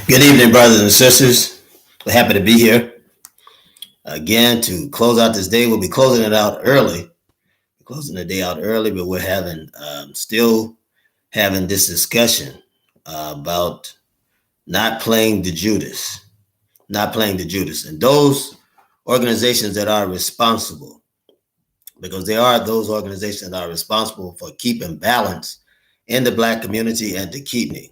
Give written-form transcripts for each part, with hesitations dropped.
Good evening, brothers and sisters. We're happy to be here again to close out this day. We'll be closing it out early. We're closing the day out early, but we're having still having this discussion about not playing the Judas, and those organizations that are responsible, because there are those organizations that are responsible for keeping balance in the Black community and to keep me.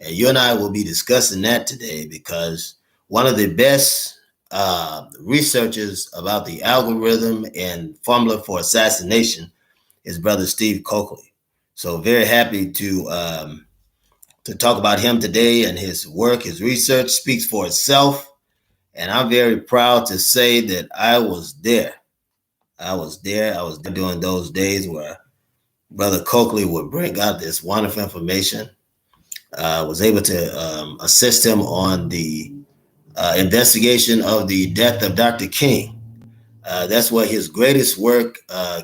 And you and I will be discussing that today because one of the best researchers about the algorithm and formula for assassination is Brother Steve Coakley. So very happy to talk about him today, and his work, his research speaks for itself. And I'm very proud to say that I was there. I was there during those days where Brother Coakley would bring out this wonderful information. Was able to assist him on the investigation of the death of Dr. King. That's where his greatest work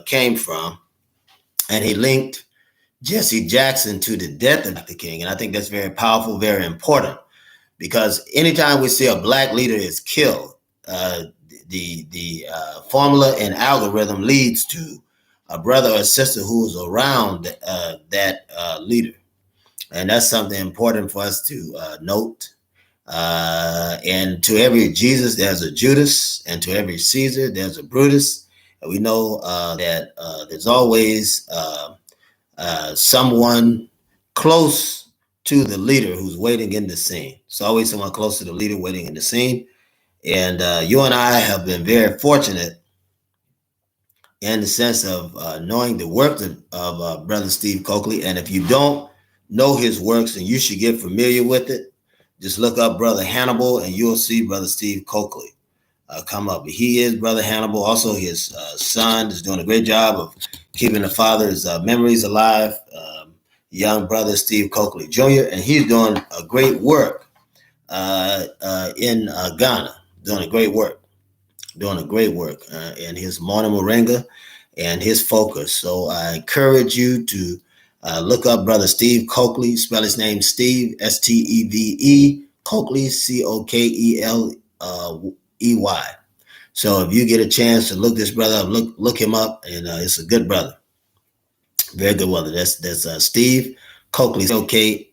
came from. And he linked Jesse Jackson to the death of Dr. King. And I think that's very powerful, very important, because anytime we see a Black leader is killed, the formula and algorithm leads to a brother or sister who's around that leader. And that's something important for us to note. And to every Jesus, there's a Judas, and to every Caesar, there's a Brutus. And we know that there's always someone close to the leader who's waiting in the scene. It's always someone close to the leader waiting in the scene. And you and I have been very fortunate in the sense of knowing the work of Brother Steve Coakley. And if you don't know his works, and you should get familiar with it, just look up Brother Hannibal and you'll see Brother Steve Coakley come up. He is Brother Hannibal. Also, his son is doing a great job of keeping the father's memories alive. Young Brother Steve Coakley Jr., and he's doing a great work in Ghana, doing a great work in his morning moringa and his focus. So I encourage you to look up Brother Steve Coakley. Spell his name Steve, Steve, Coakley, Cokeley. So if you get a chance to look this brother up, look him up, and it's a good brother, very good brother. That's Steve Coakley, Cokeley.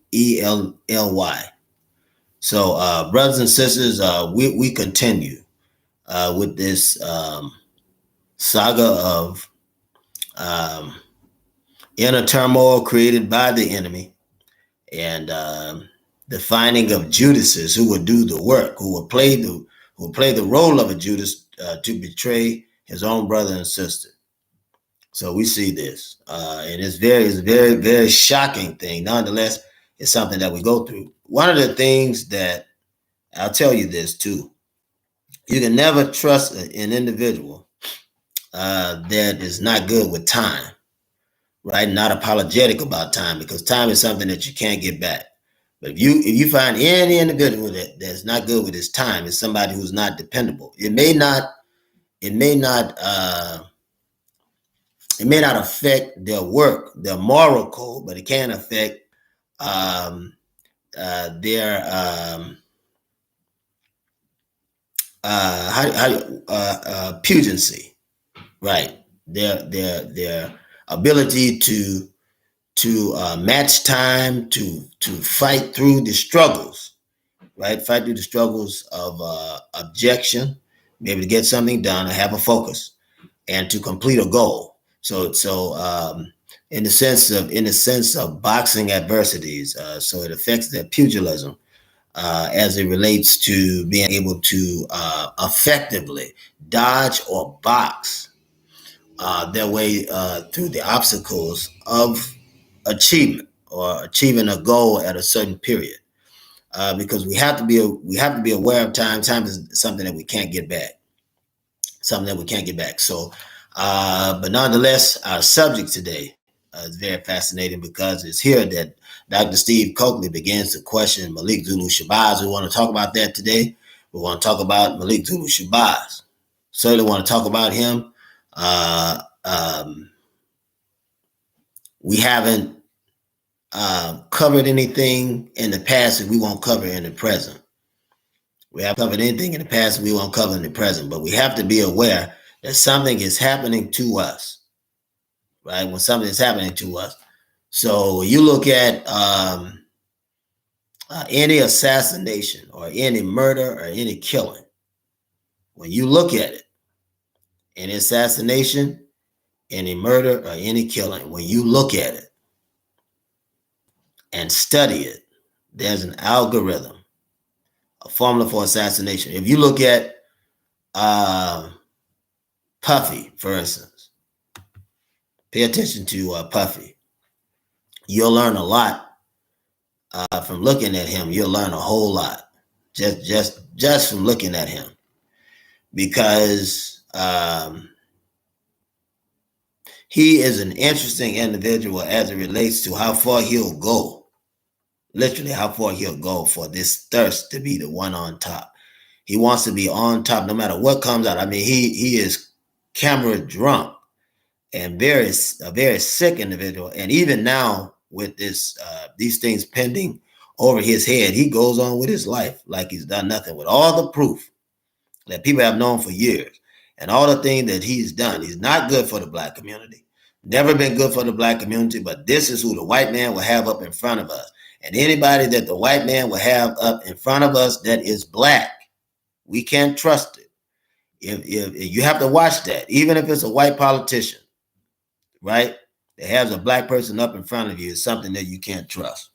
So brothers and sisters, we continue with this saga of inner turmoil created by the enemy, and the finding of Judases who would do the work, who would play the role of a Judas to betray his own brother and sister. So we see this, and it's a very, very shocking thing. Nonetheless, it's something that we go through. One of the things that I'll tell you this too: you can never trust an individual that is not good with time. Right, not apologetic about time, because time is something that you can't get back. But if you find any individual that's not good with his time, it's somebody who's not dependable. It may not affect their work, their moral code, but it can affect their pugency, right? Their ability to match time, to fight through the struggles, right? Fight through the struggles of objection, be able to get something done, or have a focus, and to complete a goal. So in the sense of boxing adversities, so it affects their pugilism as it relates to being able to effectively dodge or box their way through the obstacles of achievement, or achieving a goal at a certain period. Because we have to be aware of time. Time is something that we can't get back. So, but nonetheless, our subject today is very fascinating, because it's here that Dr. Steve Coakley begins to question Malik Zulu Shabazz. We want to talk about that today. We want to talk about Malik Zulu Shabazz. Certainly want to talk about him. We haven't covered anything in the past that we won't cover in the present. We haven't covered anything in the past we won't cover in the present, but we have to be aware that something is happening to us, right? When something is happening to us. So you look at any assassination or any murder or any killing. When you look at it, any assassination, any murder, or any killing, when you look at it and study it, there's an algorithm, a formula for assassination. If you look at Puffy, for instance, pay attention to Puffy. You'll learn a lot from looking at him. You'll learn a whole lot just from looking at him, because he is an interesting individual as it relates to how far he'll go, literally how far he'll go for this thirst to be the one on top. He wants to be on top no matter what comes out. I mean, he is camera drunk and a very sick individual. And even now with this these things pending over his head, he goes on with his life like he's done nothing, with all the proof that people have known for years and all the things that he's done. He's not good for the Black community. Never been good for the Black community, but this is who the white man will have up in front of us. And anybody that the white man will have up in front of us that is Black, we can't trust it. If you have to watch that, even if it's a white politician, right, that has a Black person up in front of you, is something that you can't trust.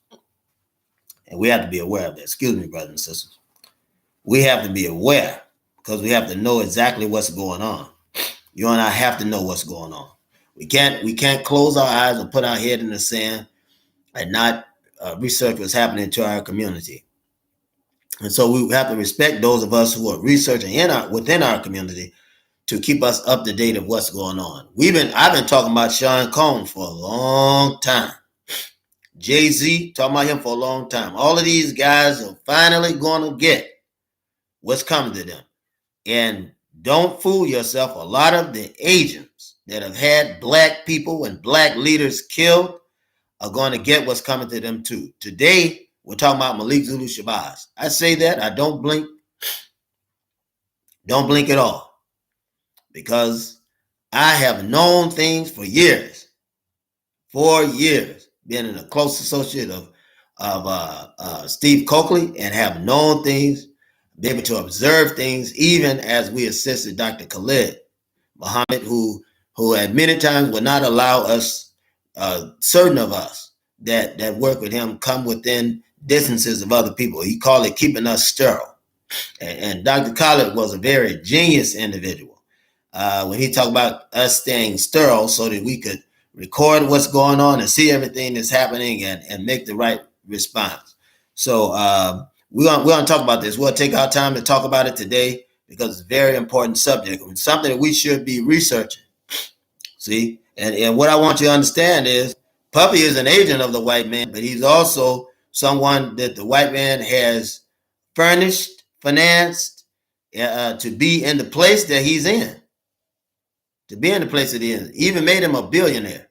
And we have to be aware of that. Excuse me, brothers and sisters. We have to be aware, because we have to know exactly what's going on. You and I have to know what's going on. We can't close our eyes and put our head in the sand and not research what's happening to our community. And so we have to respect those of us who are researching within our community to keep us up to date of what's going on. I've been talking about Sean Combs for a long time. Jay-Z, talking about him for a long time. All of these guys are finally going to get what's coming to them. And don't fool yourself. A lot of the agents that have had Black people and Black leaders killed are going to get what's coming to them too. Today, we're talking about Malik Zulu Shabazz. I say that, I don't blink. Don't blink at all. Because I have known things for years. Being a close associate of Steve Coakley, and have known things, be able to observe things, even as we assisted Dr. Khalid Muhammad, who at many times would not allow us, certain of us that work with him, come within distances of other people. He called it keeping us sterile. And Dr. Khalid was a very genius individual when he talked about us staying sterile so that we could record what's going on and see everything that's happening and make the right response. So we're going to talk about this. We'll take our time to talk about it today because it's a very important subject. It's something that we should be researching. See? And what I want you to understand is Puppy is an agent of the white man, but he's also someone that the white man has furnished, financed to be in the place that he's in. To be in the place that he is. Even made him a billionaire.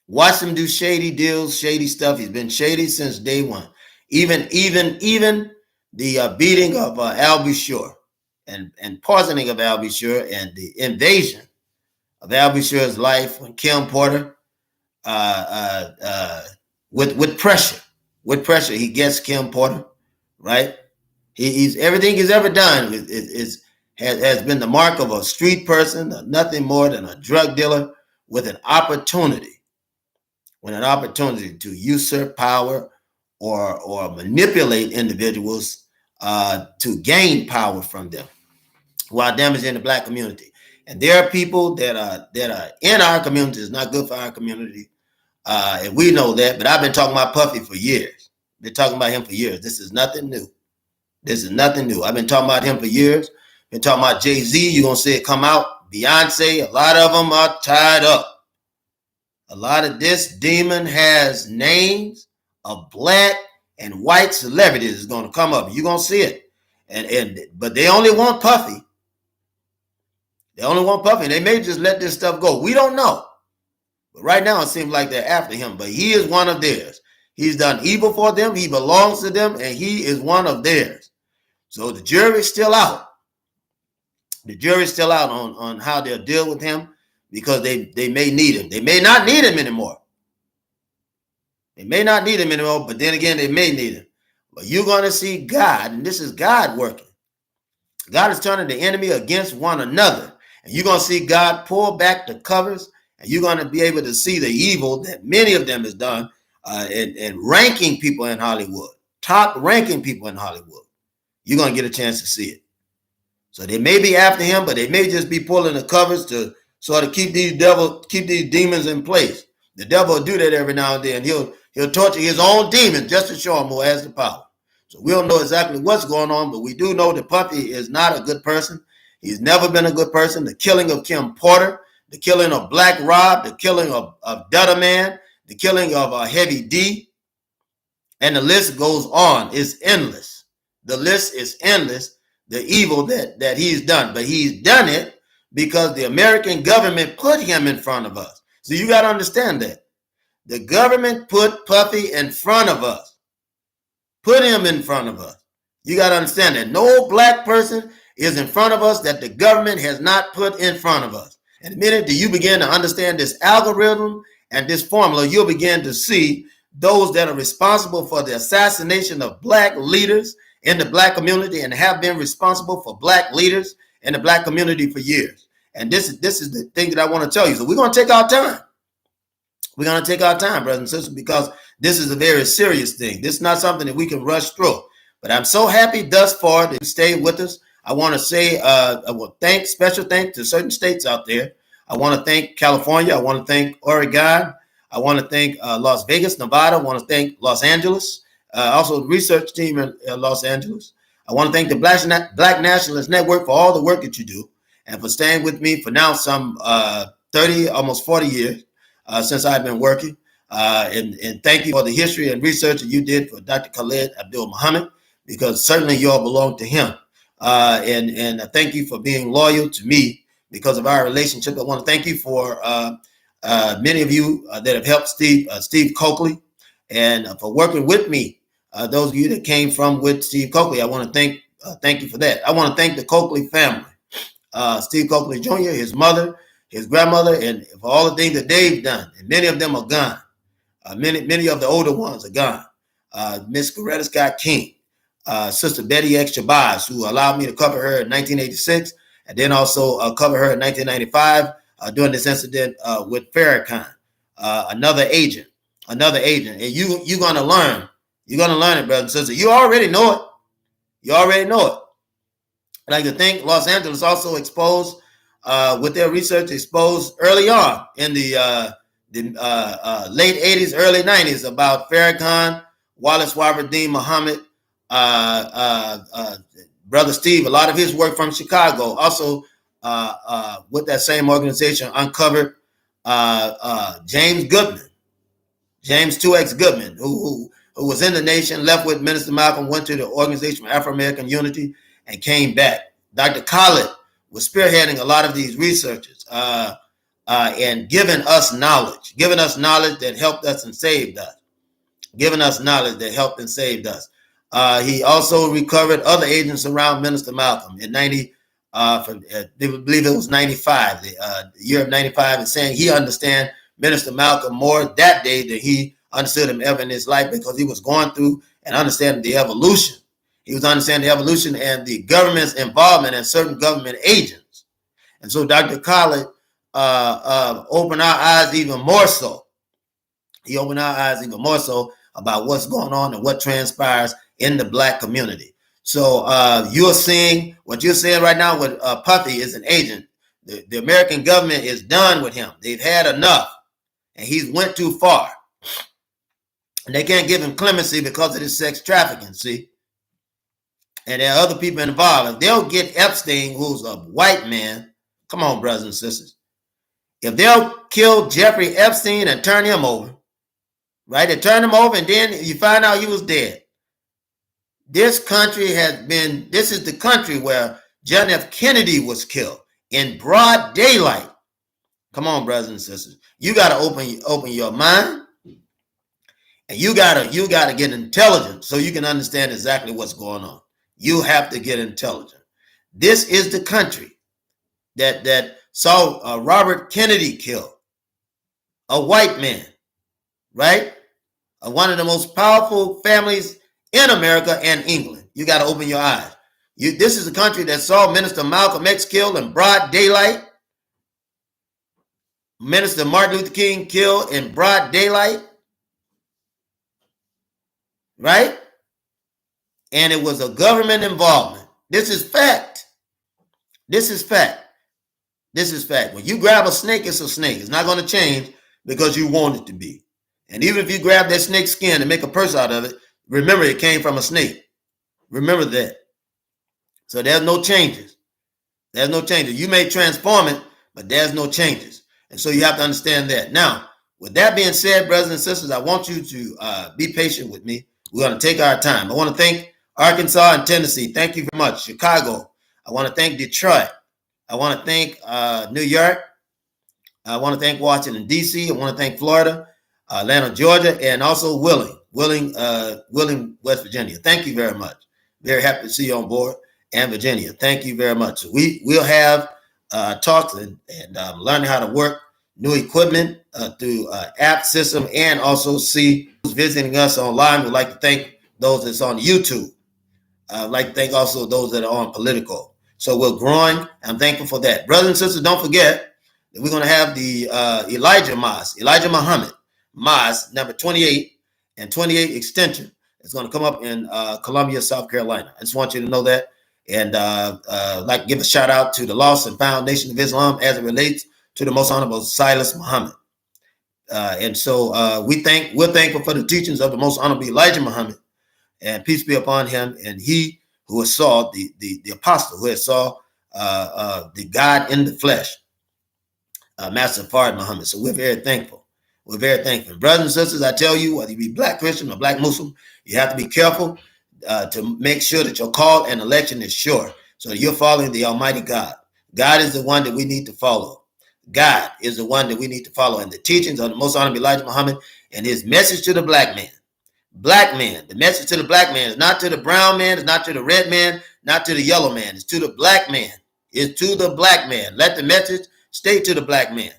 Watch him do shady deals, shady stuff. He's been shady since day one. Even the beating of Al Bashir and poisoning of Al Bashir and the invasion of Al Bashir's life when Kim Porter, with pressure, he gets Kim Porter, right? He's everything he's ever done has been the mark of a street person, nothing more than a drug dealer with an opportunity to usurp power or manipulate individuals to gain power from them while damaging the Black community. And there are people that are in our community. It's not good for our community. And we know that, but I've been talking about Puffy for years. Been talking about him for years. This is nothing new. I've been talking about him for years. Been talking about Jay-Z. You're going to see it come out. Beyonce, a lot of them are tied up. A lot of this demon has names of Black and white celebrities is going to come up. You're going to see it. But they only want Puffy. They may just let this stuff go. We don't know. But right now it seems like they're after him, but he is one of theirs. He's done evil for them. He belongs to them, and he is one of theirs. So the jury's still out. The jury's still out on how they'll deal with him, because they may need him. They may not need him anymore. They may not need him anymore, but then again, they may need him. But you're going to see God, and this is God working. God is turning the enemy against one another. And you're going to see God pull back the covers, and you're going to be able to see the evil that many of them has done and ranking people in Hollywood, top ranking people in Hollywood. You're going to get a chance to see it. So they may be after him, but they may just be pulling the covers to sort of keep these demons in place. The devil will do that every now and then. He'll torture his own demons just to show him who has the power. So we don't know exactly what's going on, but we do know that Puffy is not a good person. He's never been a good person. The killing of Kim Porter, the killing of Black Rob, the killing of Dutta Man, the killing of Heavy D, and the list goes on. It's endless. The list is endless, the evil that he's done. But he's done it because the American government put him in front of us. So you got to understand that. The government put Puffy in front of us. Put him in front of us. You got to understand that no black person is in front of us that the government has not put in front of us. And the minute that you begin to understand this algorithm and this formula, you'll begin to see those that are responsible for the assassination of black leaders in the black community and have been responsible for black leaders in the black community for years. And this is the thing that I want to tell you. So we're going to take our time. We're going to take our time, brothers and sisters, because this is a very serious thing. This is not something that we can rush through. But I'm so happy thus far that you stayed with us. I want to say special thanks to certain states out there. I want to thank California. I want to thank Oregon. I want to thank Las Vegas, Nevada. I want to thank Los Angeles. Also the research team in Los Angeles. I want to thank the Black Nationalist Network for all the work that you do and for staying with me for now some 30, almost 40 years since I've been working. And thank you for the history and research that you did for Dr. Khalid Abdul Muhammad, because certainly you all belong to him. And thank you for being loyal to me because of our relationship. I want to thank you for many of you that have helped Steve Coakley, and for working with me. Those of you that came from with Steve Coakley, I want to thank you for that. I want to thank the Coakley family, Steve Coakley Jr., his mother, his grandmother, and for all the things that they've done. And many of them are gone. Many of the older ones are gone. Miss Coretta Scott King, Sister Betty X. Shabazz, who allowed me to cover her in 1986, and then also cover her in 1995 during this incident with Farrakhan, another agent. And you're going to learn. You're going to learn it, brothers and sisters. You already know it. You already know it. I'd like to think Los Angeles also exposed, with their research, exposed early on in the late 80s, early 90s about Farrakhan, Wallace Waradeen Muhammad, Brother Steve, a lot of his work from Chicago. Also, with that same organization, uncovered James Goodman, James 2X Goodman, who was in the nation, left with Minister Malcolm, went to the Organization for Afro-American Unity, and came back. Dr. Khalid was spearheading a lot of these researchers and giving us knowledge that helped us and saved us. He also recovered other agents around Minister Malcolm in they believe it was 95, the year of 95, and saying he understand Minister Malcolm more that day than he understood him ever in his life, because he was going through and understanding the evolution. He was understanding the evolution and the government's involvement in certain government agents. And so Dr. Khalid opened our eyes even more so. He opened our eyes even more so about what's going on and what transpires in the black community. So you're seeing what you're saying right now with Puffy is an agent. The American government is done with him. They've had enough, and he's went too far. And they can't give him clemency because of his sex trafficking, see? And there are other people involved. If they'll get Epstein, who's a white man, come on, brothers and sisters. If they'll kill Jeffrey Epstein and turn him over, right? They turn him over and then you find out he was dead. This is the country where John F. Kennedy was killed in broad daylight. Come on, brothers and sisters. You got to open your mind, and you gotta get intelligent so you can understand exactly what's going on. You have to get intelligent. This is the country that saw Robert Kennedy killed, a white man, right? One of the most powerful families in America and England. You got to open your eyes. This is a country that saw Minister Malcolm X killed in broad daylight. Minister Martin Luther King killed in broad daylight. Right? And it was a government involvement. This is fact. This is fact. This is fact. When you grab a snake, it's a snake. It's not going to change because you want it to be. And even if you grab that snake skin and make a purse out of it, remember it came from a snake. Remember that. So there's no changes. There's no changes. You may transform it, but there's no changes. And so you have to understand that. Now, with that being said, brothers and sisters, I want you to be patient with me. We're going to take our time. I want to thank Arkansas and Tennessee. Thank you very much. Chicago. I want to thank Detroit. I want to thank New York. I want to thank Washington, D.C. I want to thank Florida, Atlanta, Georgia, and also Wheeling, West Virginia. Thank you very much. Very happy to see you on board. And Virginia. Thank you very much. We'll have talks and learning how to work new equipment through app system, and also see who's visiting us online. We'd like to thank those that's on YouTube. I'd like to thank also those that are on Political. So we're growing. I'm thankful for that. Brothers and sisters, don't forget that we're going to have the Elijah Muhammad Mosque, number 28 and 28 extension. It's going to come up in Columbia, South Carolina. I just want you to know that. And like to give a shout out to the Lost and Found Nation of Islam as it relates to the Most Honorable Silas Muhammad. And so we're thankful for the teachings of the Most Honorable Elijah Muhammad, and peace be upon him. And he who saw the apostle who saw the God in the flesh, Master Fard Muhammad. So we're very thankful. We're very thankful. Brothers and sisters, I tell you, whether you be black Christian or black Muslim, you have to be careful to make sure that your call and election is sure, so that you're following the Almighty God. God is the one that we need to follow. God is the one that we need to follow. And the teachings of the Most Honorable Elijah Muhammad and his message to the black man. Black man, the message to the black man is not to the brown man, it's not to the red man, not to the yellow man. It's to the black man. It's to the black man. Let the message stay to the black man.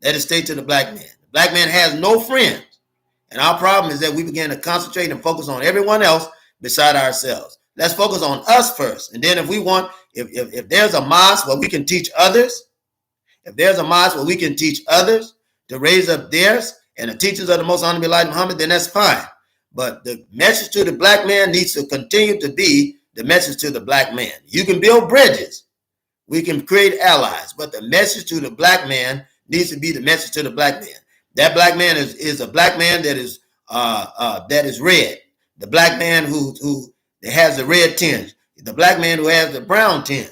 Let it stay to the black man. The black man has no friends. And our problem is that we begin to concentrate and focus on everyone else beside ourselves. Let's focus on us first. And then if there's a mosque where we can teach others, to raise up theirs and the teachings of the Most Honorable Elijah Muhammad, then that's fine. But the message to the black man needs to continue to be the message to the black man. You can build bridges. We can create allies. But the message to the black man needs to be the message to the black man. That black man is a black man that is red. The black man who has the red tinge. The black man who has the brown tinge.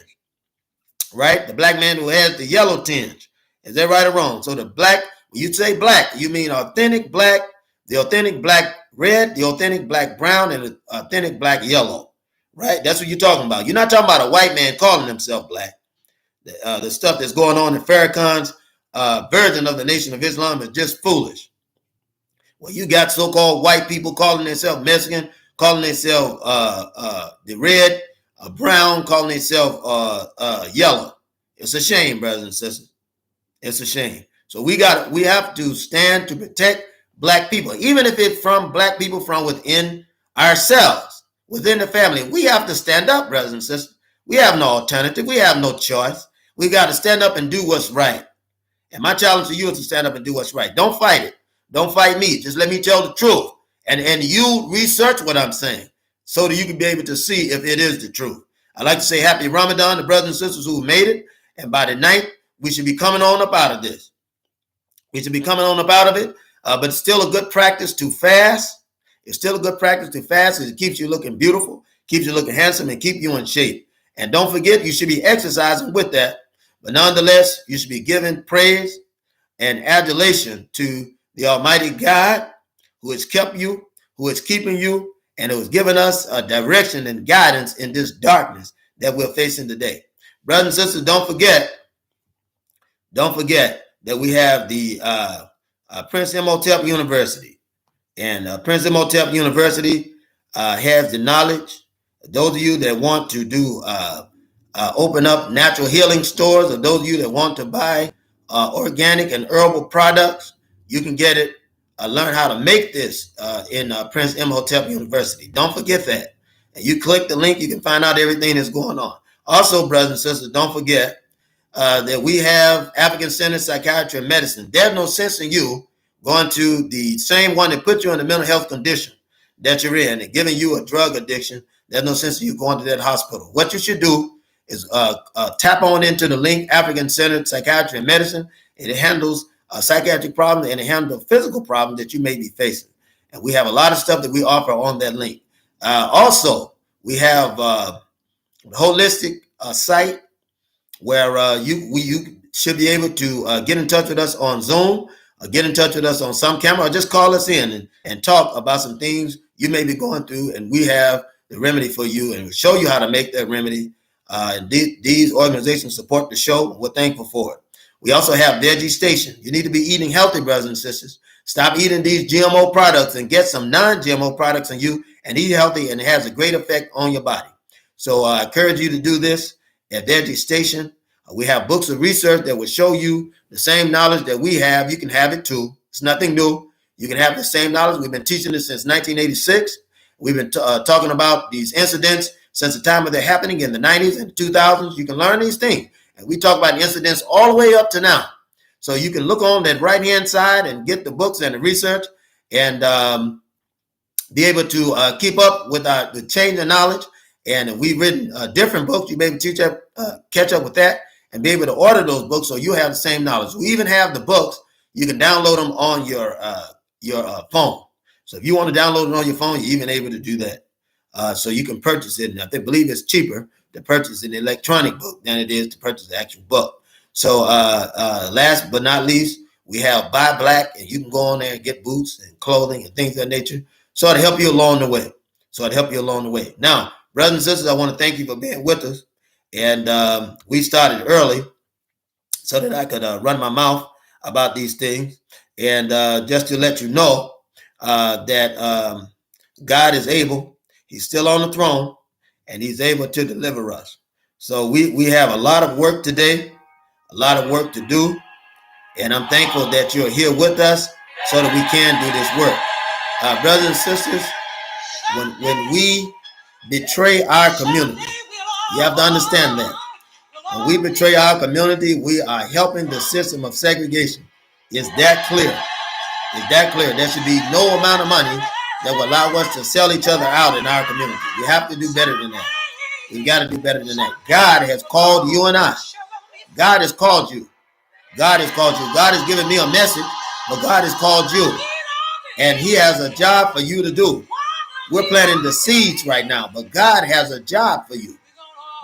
Right? The black man who has the yellow tinge. Is that right or wrong? So the black, when you say black, you mean authentic black, the authentic black red, the authentic black brown, and the authentic black yellow. Right? That's what you're talking about. You're not talking about a white man calling himself black. The stuff that's going on in Farrakhan's version of the Nation of Islam is just foolish. Well, you got so-called white people calling themselves Mexican, calling themselves the red, brown, calling themselves yellow. It's a shame, brothers and sisters. It's a shame. So we have to stand to protect black people, even if it's from black people from within ourselves, within the family. We have to stand up, brothers and sisters. We have no alternative. We have no choice. We got to stand up and do what's right. And my challenge to you is to stand up and do what's right. Don't fight it. Don't fight me. Just let me tell the truth. And you research what I'm saying so that you can be able to see if it is the truth. I'd like to say happy Ramadan to brothers and sisters who made it. And by the night, we should be coming on up out of this. We should be coming on up out of it. But it's still a good practice to fast. It's still a good practice to fast because it keeps you looking beautiful, keeps you looking handsome, and keep you in shape. And don't forget, you should be exercising with that. But nonetheless, you should be giving praise and adulation to the Almighty God who has kept you, who is keeping you, and who has given us a direction and guidance in this darkness that we're facing today. Brothers and sisters, don't forget that we have the Prince Imhotep University. And Prince Imhotep University has the knowledge. Those of you that want to do open up natural healing stores, or those of you that want to buy organic and herbal products, you can get it. Learn how to make this in Prince Imhotep University. Don't forget that. And you click the link, you can find out everything that's going on. Also, brothers and sisters, don't forget that we have African Centered Psychiatry and Medicine. There's no sense in you going to the same one that put you in a mental health condition that you're in and giving you a drug addiction. There's no sense in you going to that hospital. What you should do is tap on into the link, African Centered Psychiatry and Medicine. It handles psychiatric problems and it handles physical problems that you may be facing. And we have a lot of stuff that we offer on that link. Also, we have a holistic site where you should be able to get in touch with us on Zoom, or get in touch with us on some camera, or just call us in and talk about some things you may be going through, and we have the remedy for you, and we'll show you how to make that remedy. And these organizations support the show. We're thankful for it. We also have Veggie Station. You need to be eating healthy, brothers and sisters. Stop eating these GMO products and get some non-GMO products in you and eat healthy, and it has a great effect on your body. So I encourage you to do this at Veggie Station. We have books of research that will show you the same knowledge that we have. You can have it too. It's nothing new. You can have the same knowledge. We've been teaching this since 1986. We've been talking about these incidents since the time of their happening in the 90s and 2000s. You can learn these things. And we talk about incidents all the way up to now. So you can look on that right-hand side and get the books and the research and be able to keep up with the change in knowledge. And we've written different books. You may be able to catch up with that and be able to order those books so you have the same knowledge. We even have the books. You can download them on your phone. So if you want to download it on your phone, you're even able to do that. So you can purchase it. And I believe it's cheaper to purchase an electronic book than it is to purchase the actual book. So last but not least, we have Buy Black, and you can go on there and get boots and clothing and things of that nature. So it'll help you along the way. Now, brothers and sisters, I want to thank you for being with us. And we started early so that I could run my mouth about these things. And just to let you know that God is able. He's still on the throne, and he's able to deliver us. So we have a lot of work today, a lot of work to do. And I'm thankful that you're here with us so that we can do this work. Brothers and sisters, when we betray our community, you have to understand that. When we betray our community, we are helping the system of segregation. It's that clear. It's that clear. There should be no amount of money that will allow us to sell each other out in our community. We have to do better than that. We got to do better than that. God has called you and I. God has called you. God has called you. God has given me a message, but God has called you. And he has a job for you to do. We're planting the seeds right now, but God has a job for you.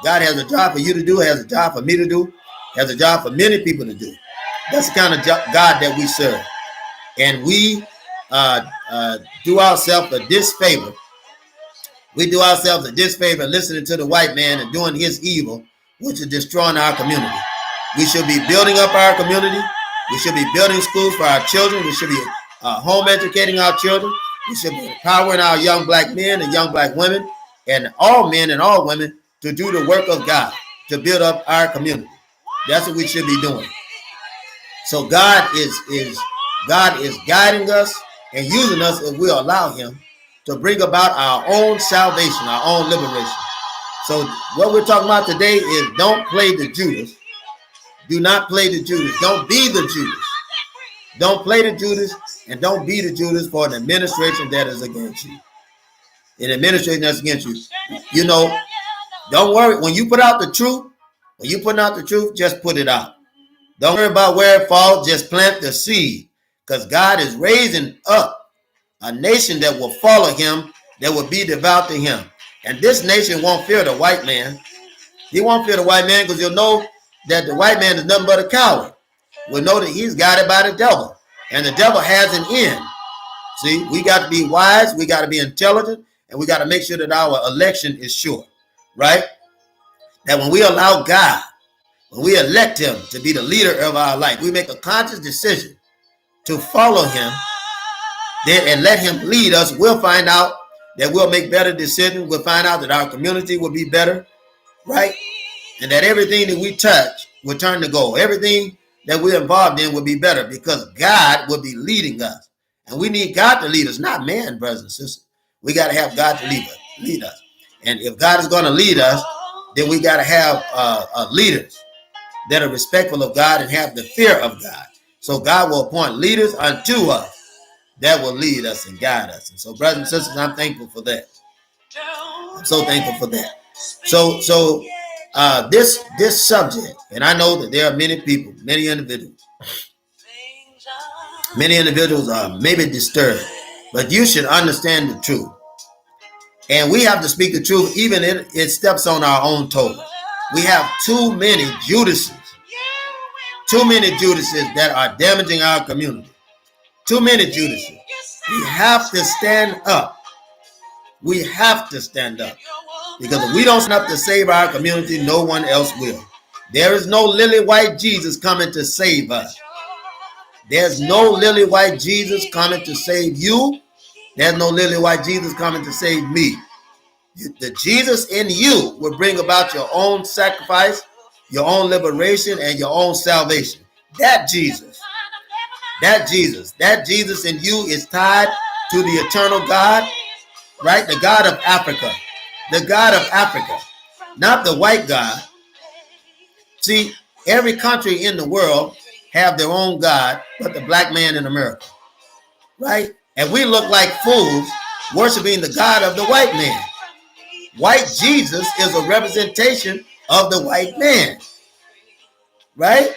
God has a job for you to do, has a job for me to do, has a job for many people to do. That's the kind of God that we serve. And we do ourselves a disfavor. We do ourselves a disfavor listening to the white man and doing his evil, which is destroying our community. We should be building up our community. We should be building schools for our children. We should be home educating our children. We should be empowering our young black men and young black women and all men and all women to do the work of God, to build up our community. That's what we should be doing. So God is guiding us and using us if we allow him to bring about our own salvation, our own liberation. So what we're talking about today is don't play the Judas. Do not play the Judas. Don't be the Judas. Don't play the Judas, and don't be the Judas for an administration that is against you. An administration that's against you. You know, don't worry. When you put out the truth, just put it out. Don't worry about where it falls. Just plant the seed, because God is raising up a nation that will follow him, that will be devout to him. And this nation won't fear the white man. He won't fear the white man because he'll know that the white man is nothing but a coward. We'll know that he's guided by the devil, and the devil has an end. See, we got to be wise, we got to be intelligent, and we got to make sure that our election is sure, right? That when we allow God when we elect him to be the leader of our life, we make a conscious decision to follow him, then and let him lead us, we'll find out that we'll make better decisions. We'll find out that our community will be better, right? And that everything that we touch will turn to gold. Everything that we're involved in will be better because God will be leading us. And we need God to lead us, not man, brothers and sisters. We got to have God to lead us. And if God is going to lead us, then we got to have leaders that are respectful of God and have the fear of God. So God will appoint leaders unto us that will lead us and guide us. And so, brothers and sisters, I'm thankful for that. I'm so thankful for that. So this subject, and I know that there are many people, many individuals are maybe disturbed, but you should understand the truth. And we have to speak the truth, even if it steps on our own toes. We have too many Judases that are damaging our community. Too many Judases. We have to stand up. We have to stand up. Because if we don't stand up to save our community, no one else will. There is no lily white Jesus coming to save us. There's no lily white Jesus coming to save you. There's no lily white Jesus coming to save me. The Jesus in you will bring about your own sacrifice, your own liberation, and your own salvation. That Jesus in you is tied to the eternal God, right? The God of Africa. The God of Africa, not the white God. See, every country in the world have their own God, but the black man in America, right? And we look like fools worshiping the God of the white man. White Jesus is a representation of the white man, right?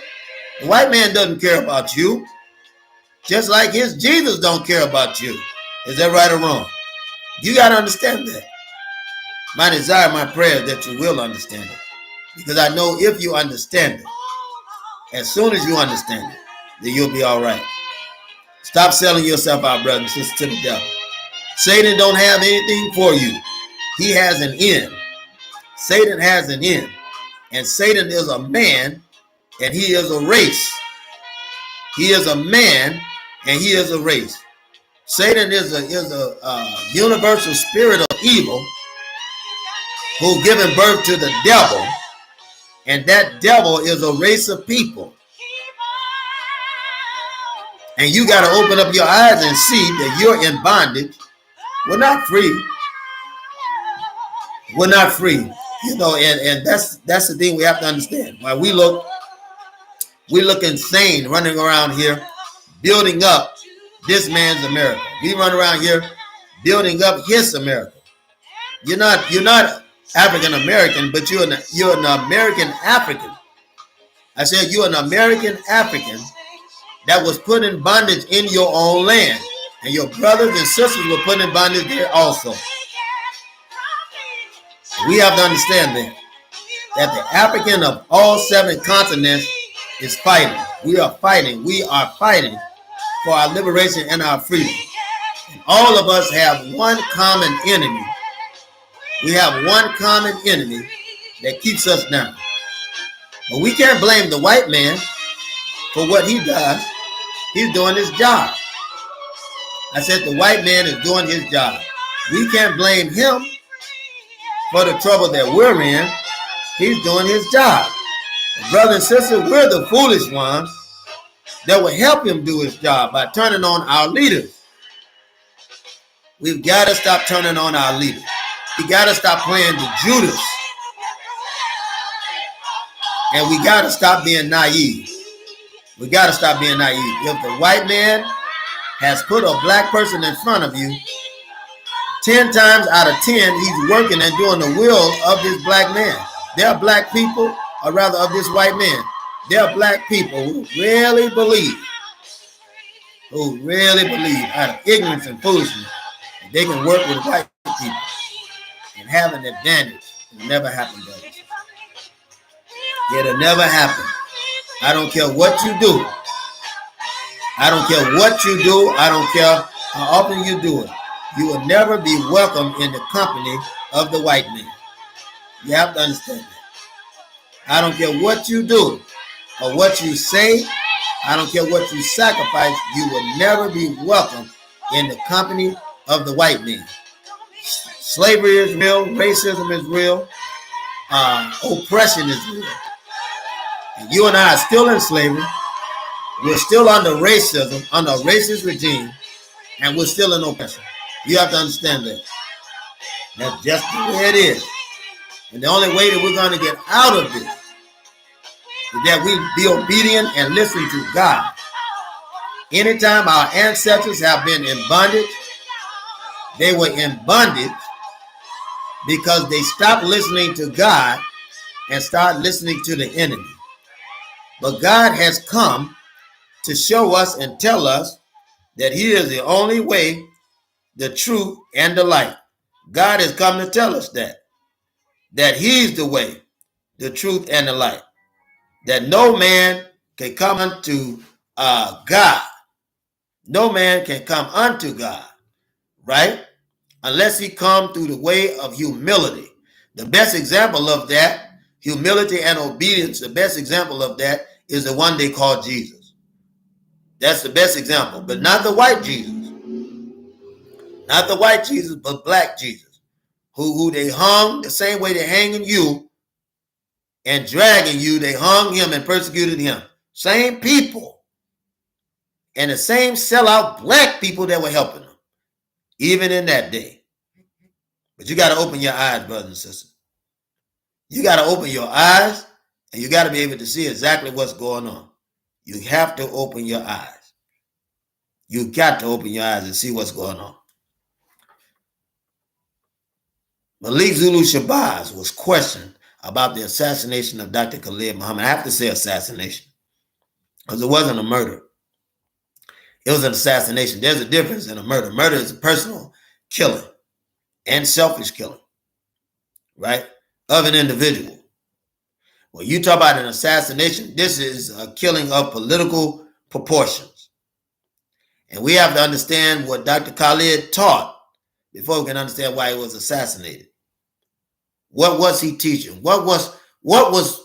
The white man doesn't care about you, just like his Jesus don't care about you. Is that right or wrong? You got to understand that. My desire, my prayer is that you will understand it. Because I know if you understand it, as soon as you understand it, then you'll be all right. Stop selling yourself out, brother and sister, to the devil. Satan don't have anything for you. He has an end. Satan has an end. And Satan is a man, and he is a race. He is a man, and he is a race. Satan is a universal spirit of evil who given birth to the devil, and that devil is a race of people. And you got to open up your eyes and see that you're in bondage. We're not free. We're not free. You know, and that's the thing we have to understand. Why we look insane running around here building up this man's America. We run around here building up his America. You're not African American, but you're an American African. I said you're an American African that was put in bondage in your own land, and your brothers and sisters were put in bondage there also. We have to understand that the African of all 7 continents is fighting. We are fighting. We are fighting for our liberation and our freedom. And all of us have one common enemy. We have one common enemy that keeps us down. But we can't blame the white man for what he does. He's doing his job. I said the white man is doing his job. We can't blame him for the trouble that we're in. He's doing his job. Brothers and sisters, we're the foolish ones that will help him do his job by turning on our leaders. We've got to stop turning on our leaders. We got to stop playing the Judas. And we got to stop being naive. We got to stop being naive. If the white man has put a black person in front of you, 10 times out of 10, he's working and doing the will of this black man. There are black people, or rather of this white man. There are black people who really believe out of ignorance and foolishness that they can work with white people and have an advantage. It'll never happen, brothers. It'll never happen. I don't care what you do. I don't care what you do. I don't care how often you do it. You will never be welcome in the company of the white man. You have to understand that. I don't care what you do or what you say. I don't care what you sacrifice. You will never be welcome in the company of the white man. Slavery is real. Racism is real. Oppression is real. And you and I are still in slavery. We're still under racism, under a racist regime, and we're still in oppression. You have to understand that. That's just the way it is. And the only way that we're going to get out of this is that we be obedient and listen to God. Anytime our ancestors have been in bondage, they were in bondage because they stopped listening to God and started listening to the enemy. But God has come to show us and tell us that he is the only way, the truth, and the light. God has come to tell us that he's the way, the truth, and the light. That no man can come unto God. No man can come unto God, right? Unless he come through the way of humility. The best example of that, humility and obedience, the best example of that is the one they call Jesus. That's the best example, but not the white Jesus. Not the white Jesus, but black Jesus, who they hung the same way they're hanging you and dragging you. They hung him and persecuted him. Same people. And the same sellout black people that were helping them, even in that day. But you got to open your eyes, brothers and sisters. You got to open your eyes, and you got to be able to see exactly what's going on. You have to open your eyes. You got to open your eyes and see what's going on. Malik Zulu Shabazz was questioned about the assassination of Dr. Khalid Muhammad. I have to say assassination because it wasn't a murder. It was an assassination. There's a difference in a murder. Murder is a personal killing and selfish killing, right, of an individual. When you talk about an assassination, this is a killing of political proportions. And we have to understand what Dr. Khalid taught before we can understand why he was assassinated. What was he teaching? What was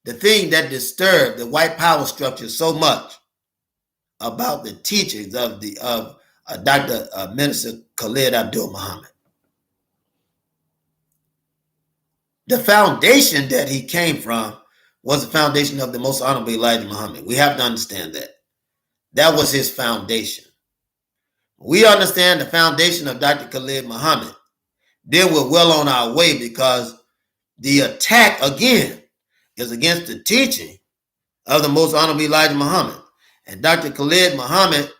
the thing that disturbed the white power structure so much about the teachings of Dr. Minister Khalid Abdul Muhammad? The foundation that he came from was the foundation of the most honorable Elijah Muhammad. We have to understand that. That was his foundation. We understand the foundation of Dr. Khalid Muhammad. Then we're well on our way because the attack, again, is against the teaching of the most honorable Elijah Muhammad. And Dr. Khalid Muhammad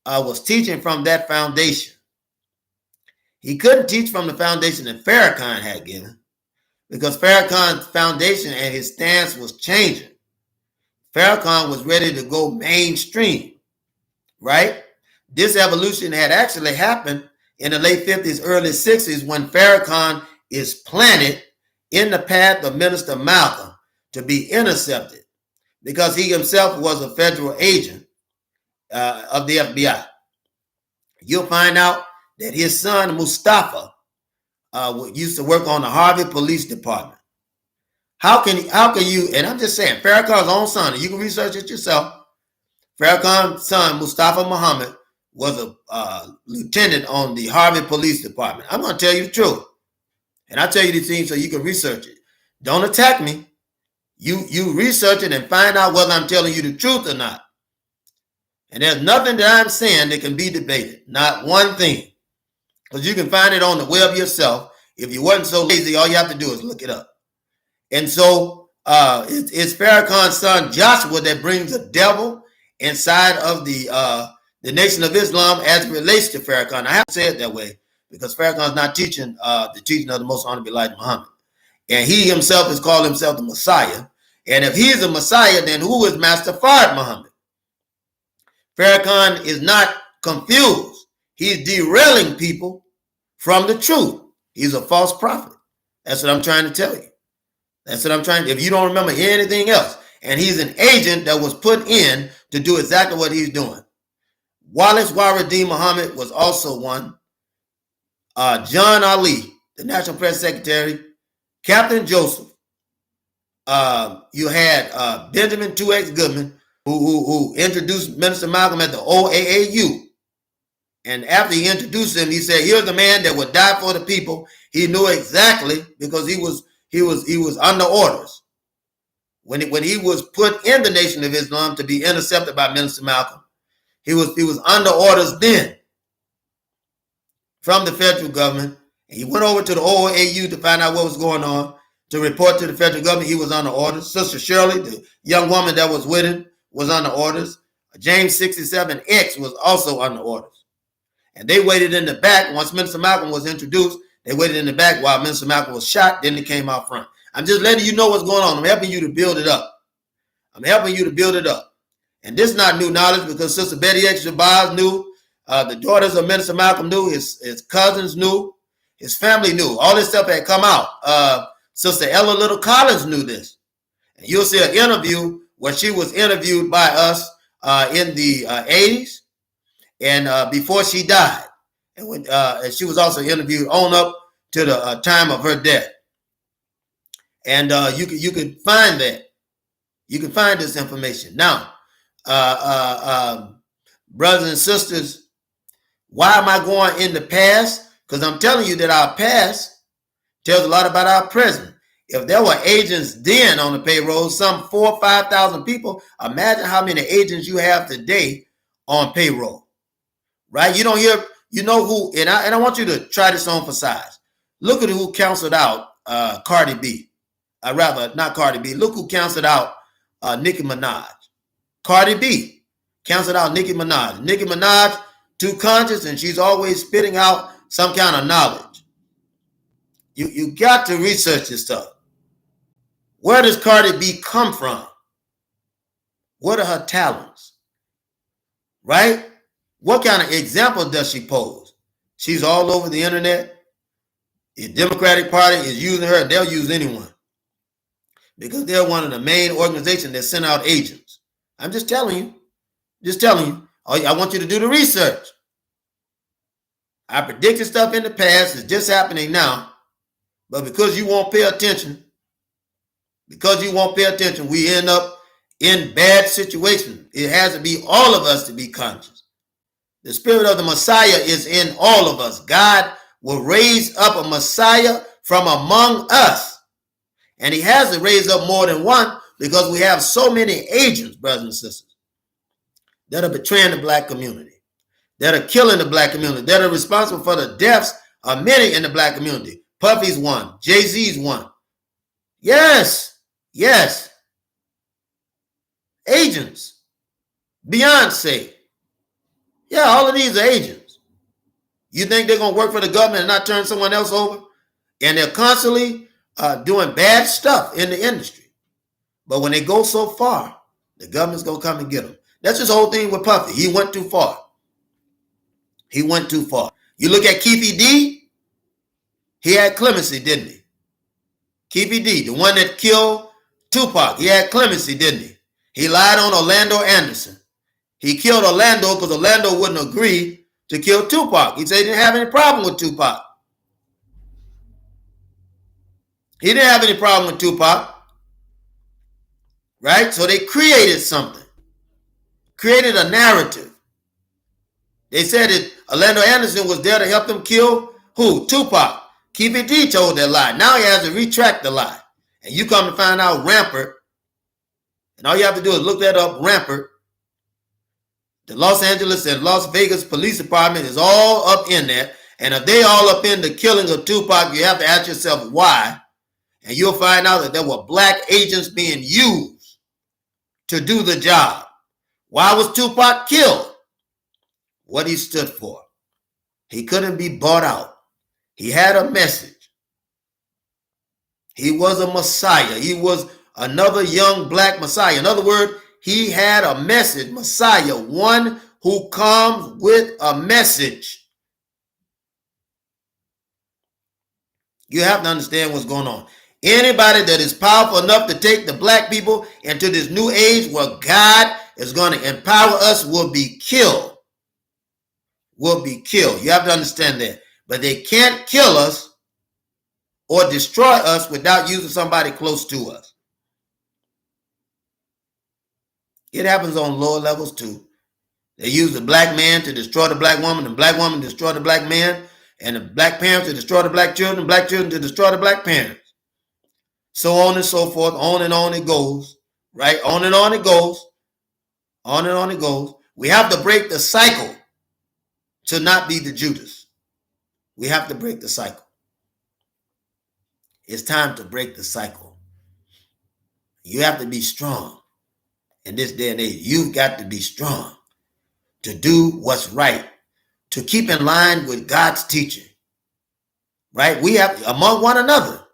was teaching from that foundation. He couldn't teach from the foundation that Farrakhan had given because Farrakhan's foundation and his stance was changing. Farrakhan was ready to go mainstream, right? This evolution had actually happened in the late 50s, early 60s when Farrakhan is planted in the path of Minister Malcolm to be intercepted because he himself was a federal agent of the FBI. You'll find out that his son, Mustafa, used to work on the Harvard Police Department. How can you, and I'm just saying, Farrakhan's own son, and you can research it yourself, Farrakhan's son, Mustafa Muhammad, was a lieutenant on the Harvard Police Department. I'm going to tell you the truth. And I'll tell you these things so you can research it. Don't attack me. You research it and find out whether I'm telling you the truth or not. And there's nothing that I'm saying that can be debated. Not one thing. Because you can find it on the web yourself. If you wasn't so lazy, all you have to do is look it up. And so it's Farrakhan's son Joshua that brings the devil inside of the Nation of Islam as it relates to Farrakhan. I have to say it that way because Farrakhan's not teaching the teaching of the most honorable Elijah Muhammad. And he himself has called himself the Messiah. And if he's a Messiah, then who is Master Fard Muhammad? Farrakhan is not confused. He's derailing people from the truth. He's a false prophet. That's what I'm trying to tell you. That's what I'm trying to, if you don't remember anything else. And he's an agent that was put in to do exactly what he's doing. Wallace Waradeen Muhammad was also one. John Ali, the National Press Secretary, Captain Joseph, You had Benjamin 2X Goodman, who introduced Minister Malcolm at the OAAU. And after he introduced him, he said, "Here's the man that would die for the people." He knew exactly, because he was under orders when he was put in the Nation of Islam to be intercepted by Minister Malcolm. He was under orders then from the federal government. And he went over to the OAU to find out what was going on, to report to the federal government. He was under orders. Sister Shirley, the young woman that was with him, was under orders. James 67X was also under orders. And they waited in the back. Once Minister Malcolm was introduced, they waited in the back while Minister Malcolm was shot. Then they came out front. I'm just letting you know what's going on. I'm helping you to build it up. I'm helping you to build it up. And this is not new knowledge, because Sister Betty X. Shabazz knew. The daughters of Minister Malcolm knew. His cousins knew. His family knew. All this stuff had come out. Sister Ella Little Collins knew this. And you'll see an interview where she was interviewed by us in the 80s. And before she died, and she was also interviewed on up to the time of her death. And you can find that. You can find this information. Now, brothers and sisters, why am I going in the past? Because I'm telling you that our past tells a lot about our present. If there were agents then on the payroll, some 4,000 or 5,000 people, imagine how many agents you have today on payroll. Right? You don't hear, you know who, and I want you to try this on for size. Look at who counseled out Cardi B. Rather, not Cardi B. Look who counseled out Nicki Minaj. Cardi B counseled out Nicki Minaj. Nicki Minaj, too conscious, and she's always spitting out some kind of knowledge. You got to research this stuff. Where does Cardi B come from? What are her talents? Right? What kind of example does she pose? She's all over the internet. The Democratic Party is using her, and they'll use anyone, because they're one of the main organizations that send out agents. I'm just telling you. Just telling you. I want you to do the research. I predicted stuff in the past. It's just happening now. But because you won't pay attention, we end up in bad situations. It has to be all of us to be conscious. The spirit of the Messiah is in all of us. God will raise up a Messiah from among us. And he has to raise up more than one, because we have so many agents, brothers and sisters, that are betraying the black community, that are killing the black community, that are responsible for the deaths of many in the black community. Puffy's one. Jay-Z's one. Yes. Agents. Beyonce. Yeah, all of these are agents. You think they're going to work for the government and not turn someone else over? And they're constantly doing bad stuff in the industry. But when they go so far, the government's going to come and get them. That's this whole thing with Puffy. He went too far. You look at Keefy D, he had clemency, didn't he? Keefy D, the one that killed Tupac, he had clemency, didn't he? He lied on Orlando Anderson. He killed Orlando because Orlando wouldn't agree to kill Tupac. He said he didn't have any problem with Tupac. He didn't have any problem with Tupac. Right? So they created something. Created a narrative. They said that Orlando Anderson was there to help them kill who? Tupac. Keefy D told that lie. Now he has to retract the lie. And you come to find out Rampart. And all you have to do is look that up, Rampart. The Los Angeles and Las Vegas Police Department is all up in there. And if they all up in the killing of Tupac, you have to ask yourself why. And you'll find out that there were black agents being used to do the job. Why was Tupac killed? What he stood for. He couldn't be bought out. He had a message. He was a Messiah. He was another young black Messiah. In other words, he had a message, Messiah, one who comes with a message. You have to understand what's going on. Anybody that is powerful enough to take the black people into this new age where God is going to empower us will be killed. You have to understand that. But they can't kill us or destroy us without using somebody close to us. It happens on lower levels too. They use the black man to destroy the black woman, the black woman to destroy the black man, and the black parents to destroy the black children to destroy the black parents. So on and so forth, on and on it goes, right? On and on it goes, on and on it goes. We have to break the cycle to not be the Judas. We have to break the cycle. It's time to break the cycle. You have to be strong in this day and age. You've got to be strong to do what's right, to keep in line with God's teaching, right? We have, among one another,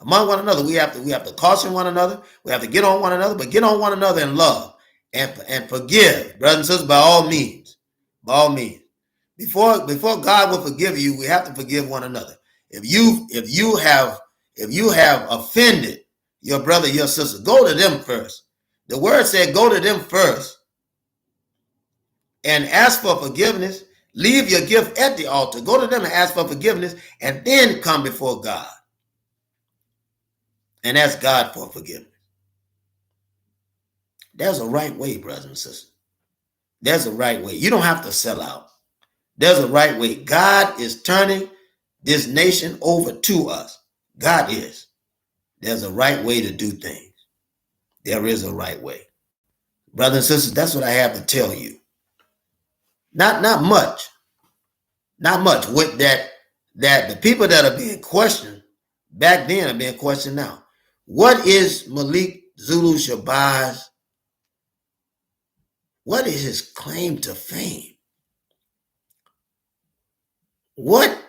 we have to caution one another. We have to get on one another, but get on one another in love and forgive, brothers and sisters, by all means. By all means. Before God will forgive you, we have to forgive one another. If you have offended your brother, your sister, go to them first. The word said go to them first and ask for forgiveness. Leave your gift at the altar. Go to them and ask for forgiveness, and then come before God and ask God for forgiveness. There's a right way, brothers and sisters. There's a right way. You don't have to sell out. There's a right way. God is turning this nation over to us. God is. There's a right way to do things. There is a right way. Brothers and sisters, that's what I have to tell you. Not much. Not much. With that the people that are being questioned back then are being questioned now. What is Malik Zulu Shabazz? What is his claim to fame? What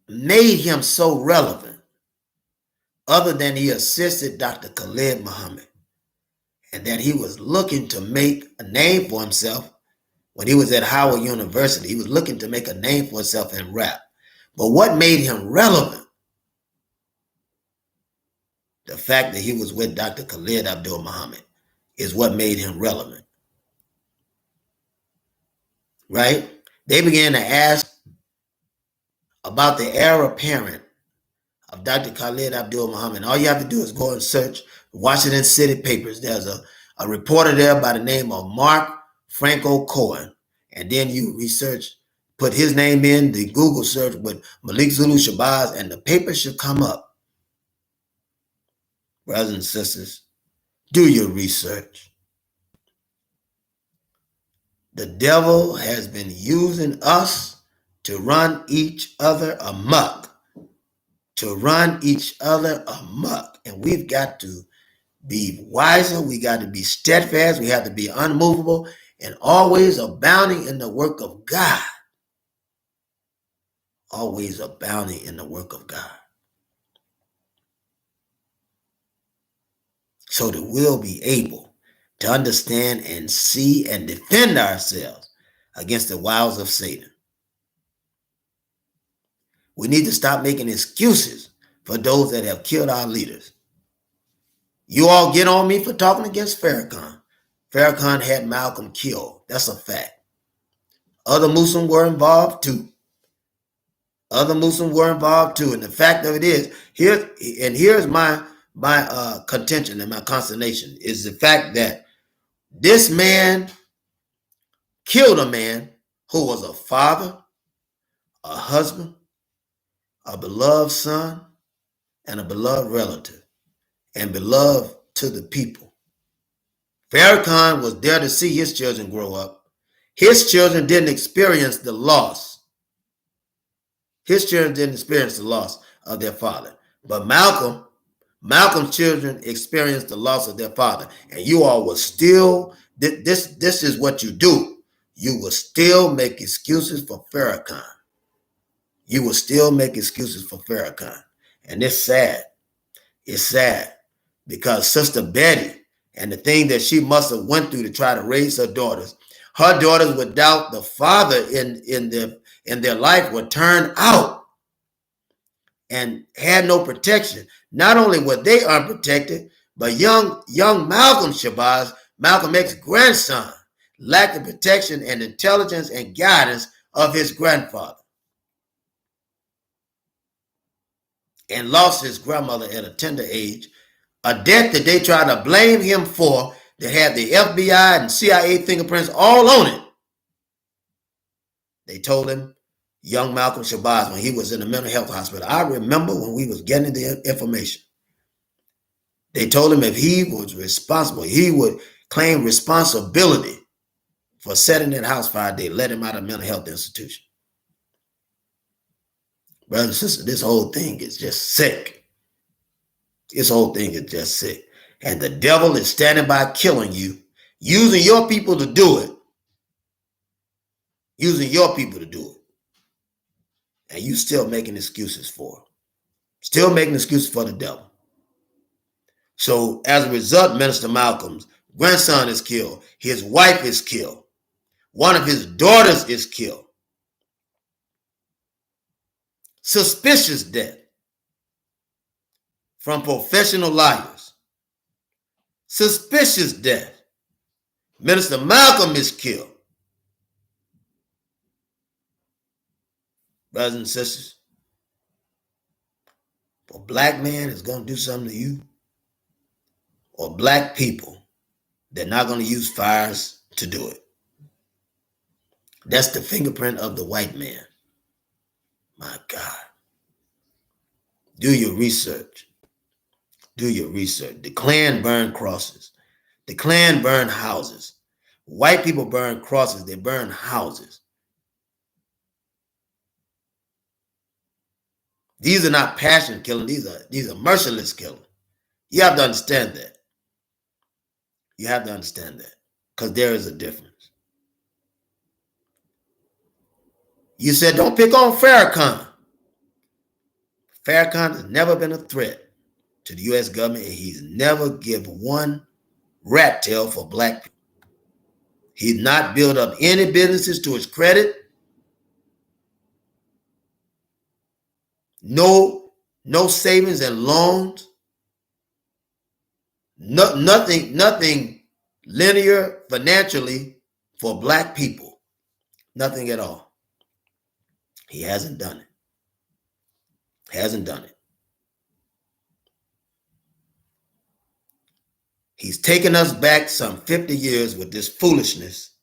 made him so relevant other than he assisted Dr. Khalid Muhammad and that he was looking to make a name for himself when he was at Howard University? He was looking to make a name for himself in rap. But what made him relevant? The fact that he was with Dr. Khalid Abdul Muhammad is what made him relevant. Right? They began to ask about the heir apparent of Dr. Khalid Abdul Muhammad. All you have to do is go and search Washington City papers. There's a reporter there by the name of Mark Franco Cohen. And then you research, put his name in the Google search with Malik Zulu Shabazz, and the paper should come up. Brothers and sisters, do your research. The devil has been using us to run each other amok. To run each other amok. And we've got to be wiser. We got to be steadfast. We have to be unmovable and always abounding in the work of God. Always abounding in the work of God. So that we'll be able to understand and see and defend ourselves against the wiles of Satan. We need to stop making excuses for those that have killed our leaders. You all get on me for talking against Farrakhan. Farrakhan had Malcolm killed. That's a fact. Other Muslims were involved too. And the fact of it is, here's my contention and my consternation, is the fact that this man killed a man who was a father, a husband, a beloved son, and a beloved relative, and beloved to the people. Farrakhan was there to see his children grow up. His children didn't experience the loss. His children didn't experience the loss of their father. But Malcolm's children experienced the loss of their father. And you all will still, this is what you do. You will still make excuses for Farrakhan. You will still make excuses for Farrakhan. And it's sad. It's sad because Sister Betty and the thing that she must have went through to try to raise her daughters without the father in their life were turned out and had no protection. Not only were they unprotected, but young Malcolm Shabazz, Malcolm X's grandson, lacked the protection and intelligence and guidance of his grandfather, and lost his grandmother at a tender age, a death that they try to blame him for that had the FBI and CIA fingerprints all on it. They told him, young Malcolm Shabazz, when he was in the mental health hospital, I remember when we was getting the information, they told him if he was responsible, he would claim responsibility for setting that house fire. They let him out of a mental health institution. Brothers and sisters, this whole thing is just sick. This whole thing is just sick. And the devil is standing by killing you, using your people to do it. Using your people to do it. And you still making excuses for it. Still making excuses for the devil. So as a result, Minister Malcolm's grandson is killed. His wife is killed. One of his daughters is killed. Suspicious death from professional liars. Suspicious death. Minister Malcolm is killed. Brothers and sisters, if a black man is going to do something to you, or black people, they're not going to use fires to do it. That's the fingerprint of the white man. My God. Do your research. Do your research. The Klan burned crosses. The Klan burned houses. White people burn crosses. They burn houses. These are not passion killing. These are merciless killing. You have to understand that. You have to understand that. Because there is a difference. You said don't pick on Farrakhan. Farrakhan has never been a threat to the U.S. government, and he's never given one rat tail for black people. He's not built up any businesses to his credit. No savings and loans. Nothing linear financially for black people. Nothing at all. He hasn't done it. Hasn't done it. He's taken us back some 50 years with this foolishness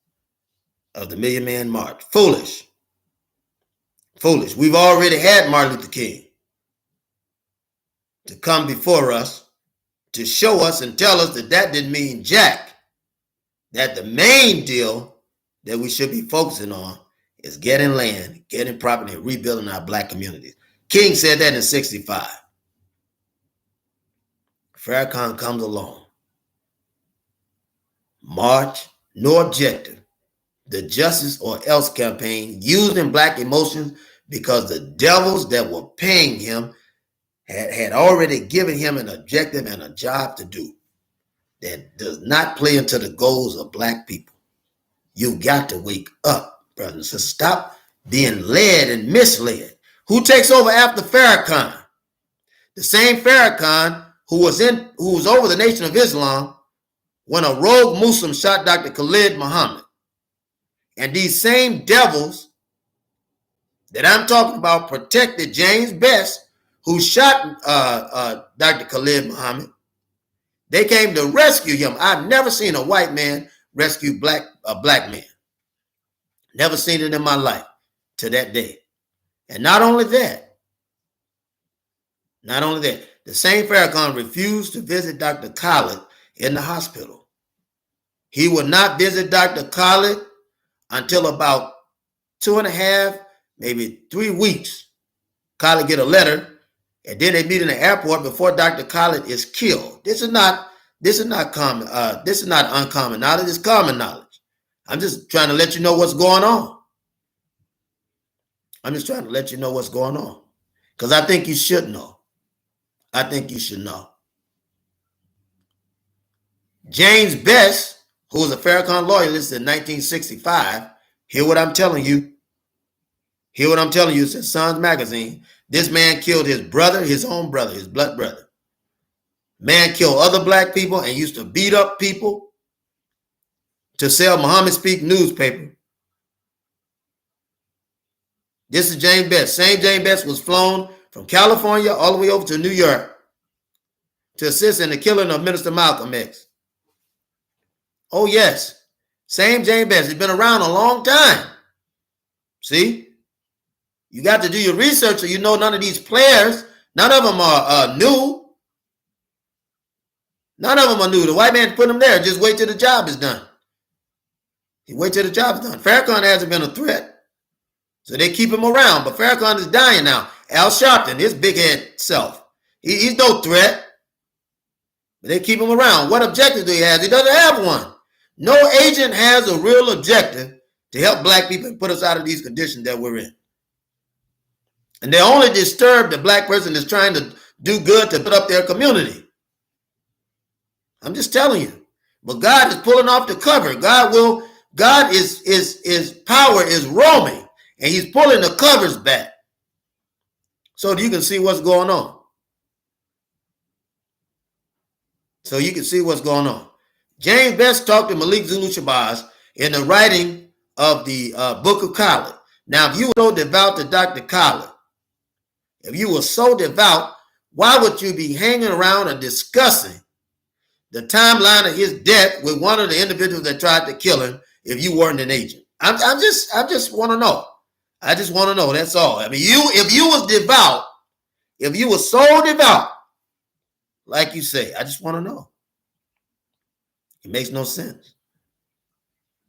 of the Million Man March. Foolish. Foolish. We've already had Martin Luther King to come before us to show us and tell us that that didn't mean jack. That the main deal that we should be focusing on is getting land, getting property, and rebuilding our black communities. King said that in 65. Farrakhan comes along. March, no objective. The Justice or Else campaign using black emotions because the devils that were paying him had already given him an objective and a job to do that does not play into the goals of black people. You got to wake up, brothers and sisters. Stop being led and misled. Who takes over after Farrakhan? The same Farrakhan who was over the Nation of Islam when a rogue Muslim shot Dr. Khalid Muhammad. And these same devils that I'm talking about protected James Best, who shot Dr. Khalid Muhammad. They came to rescue him. I've never seen a white man rescue a black man. Never seen it in my life to that day. And not only that, the same Farrakhan refused to visit Dr. Khalid in the hospital. He would not visit Dr. Khalid until about 2.5, maybe 3 weeks. Khalid get a letter, and then they meet in the airport before Dr. Khalid is killed. This is not common. This is not uncommon knowledge. It's common knowledge. I'm just trying to let you know what's going on. I'm just trying to let you know what's going on, because I think you should know. I think you should know. James Best, who was a Farrakhan loyalist in 1965, hear what I'm telling you. Hear what I'm telling you. It's in Sons Magazine. This man killed his brother, his own brother, his blood brother. Man killed other black people and used to beat up people to sell Muhammad Speak newspaper. This is James Best. Same James Best was flown from California all the way over to New York to assist in the killing of Minister Malcolm X. Oh, yes. Same James Best. He's been around a long time. See? You got to do your research so you know none of these players, none of them are new. None of them are new. The white man put them there. Just wait till the job is done. He wait till the job is done. Farrakhan hasn't been a threat. So they keep him around. But Farrakhan is dying now. Al Sharpton, his big head self. He's no threat. But they keep him around. What objective do he have? He doesn't have one. No agent has a real objective to help black people and put us out of these conditions that we're in. And they only disturb the black person that's trying to do good to put up their community. I'm just telling you. But God is pulling off the cover. God is power is roaming. And he's pulling the covers back. So you can see what's going on. So you can see what's going on. James Best talked to Malik Zulu Shabazz in the writing of the book of Khalid. Now, if you were so devout to Dr. Khalid, if you were so devout, why would you be hanging around and discussing the timeline of his death with one of the individuals that tried to kill him if you weren't an agent? I just want to know. I just want to know. That's all. I mean, if you was devout, if you were so devout, like you say, I just want to know. It makes no sense.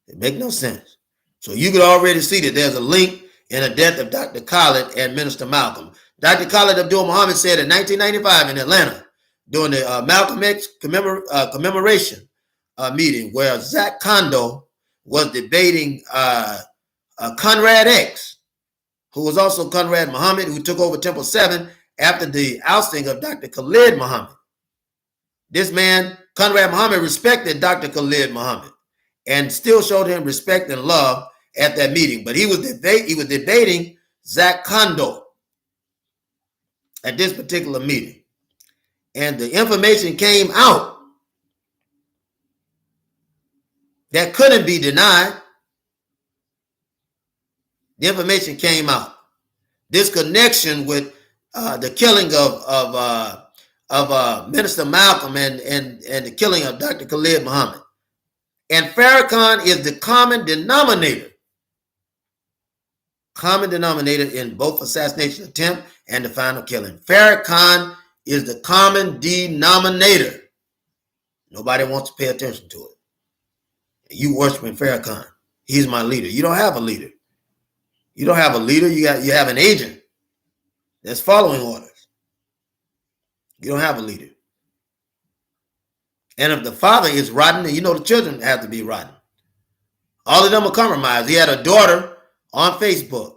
It makes no sense. So you could already see that there's a link in the death of Dr. Khalid and Minister Malcolm. Dr. Khalid Abdul Muhammad said in 1995 in Atlanta during the Malcolm X commemoration meeting where Zach Kondo was debating Conrad X, who was also Conrad Muhammad, who took over Temple 7 after the ousting of Dr. Khalid Muhammad. This man, Conrad Muhammad, respected Dr. Khalid Muhammad and still showed him respect and love at that meeting. But he was debating Zach Kondo at this particular meeting. And the information came out that couldn't be denied. The information came out. This connection with the killing of Minister Malcolm and the killing of Dr. Khalid Muhammad. And Farrakhan is the common denominator. Common denominator in both assassination attempt and the final killing. Farrakhan is the common denominator. Nobody wants to pay attention to it. You worshiping Farrakhan. He's my leader. You don't have a leader. You don't have a leader. You have an agent that's following orders. You don't have a leader. And if the father is rotten, then you know the children have to be rotten. All of them are compromised. He had a daughter on Facebook.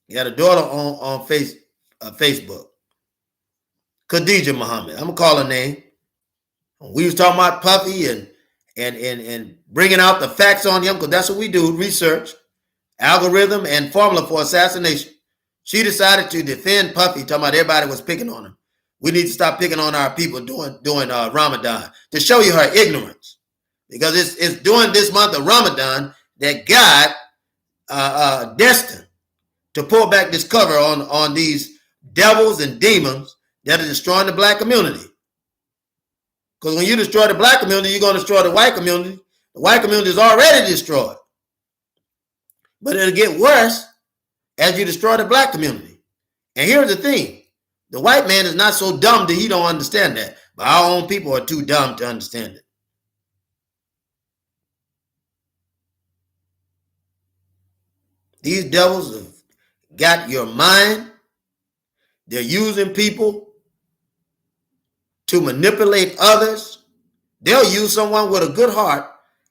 He had a daughter on Facebook. Khadijah Muhammad. I'm going to call her name. We was talking about Puffy and bringing out the facts on him because that's what we do, research, algorithm, and formula for assassination. She decided to defend Puffy, talking about everybody was picking on him. We need to stop picking on our people during Ramadan to show you her ignorance. Because it's during this month of Ramadan that God destined to pull back this cover on these devils and demons that are destroying the black community. Because when you destroy the black community, you're going to destroy the white community. The white community is already destroyed. But it'll get worse as you destroy the black community. And here's the thing. The white man is not so dumb that he don't understand that. But our own people are too dumb to understand it. These devils have got your mind. They're using people to manipulate others. They'll use someone with a good heart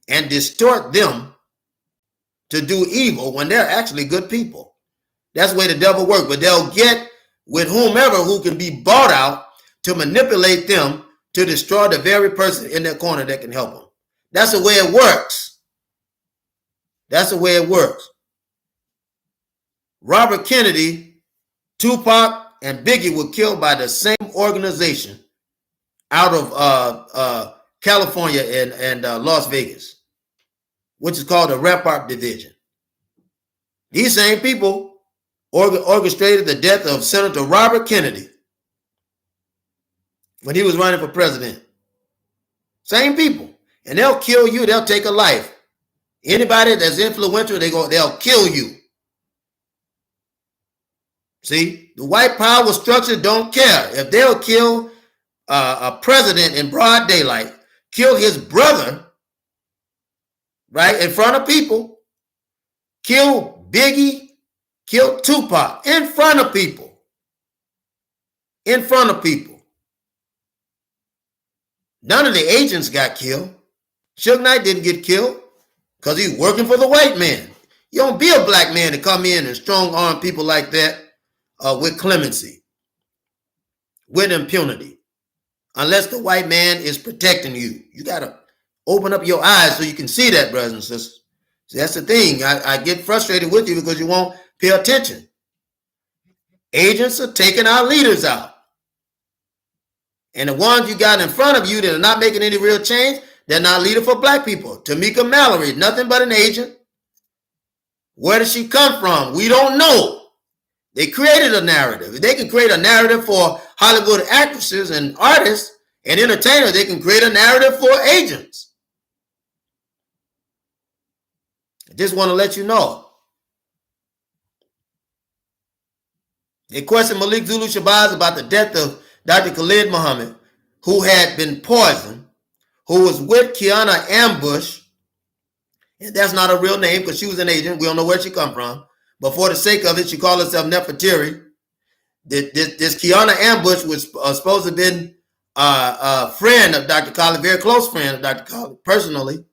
and distort them to do evil when they're actually good people. That's the way the devil works. But they'll get with whomever who can be bought out to manipulate them to destroy the very person in their corner that can help them. That's the way it works. That's the way it works. Robert Kennedy, Tupac, and Biggie were killed by the same organization out of California and Las Vegas, which is called the Rampart Division. These same people orchestrated the death of Senator Robert Kennedy when he was running for president. Same people. and they'll kill you. They'll take a life. Anybody that's influential, they'll kill you. See, the white power structure don't care. If they'll kill a president in broad daylight, kill his brother, right, in front of people, kill Biggie, kill Tupac in front of people. In front of people. None of the agents got killed. Suge Knight didn't get killed because he's working for the white man. You don't be a black man to come in and strong-arm people like that with clemency, with impunity, unless the white man is protecting you. You got to open up your eyes so you can see that, brothers and sisters. See, that's the thing. I get frustrated with you because you won't pay attention. Agents are taking our leaders out. And the ones you got in front of you that are not making any real change, they're not leader for black people. Tamika Mallory, nothing but an agent. Where did she come from? We don't know. They created a narrative. If they can create a narrative for Hollywood actresses and artists and entertainers, they can create a narrative for agents. I just want to let you know. They questioned Malik Zulu Shabazz about the death of Dr. Khalid Muhammad, who had been poisoned, who was with Kiana Ambush, and that's not a real name because she was an agent. We don't know where she come from. But for the sake of it, she called herself Nefertiri. This Kiana Ambush was supposed to have been a friend of Dr. Khalid, very close friend of Dr. Khalid, personally,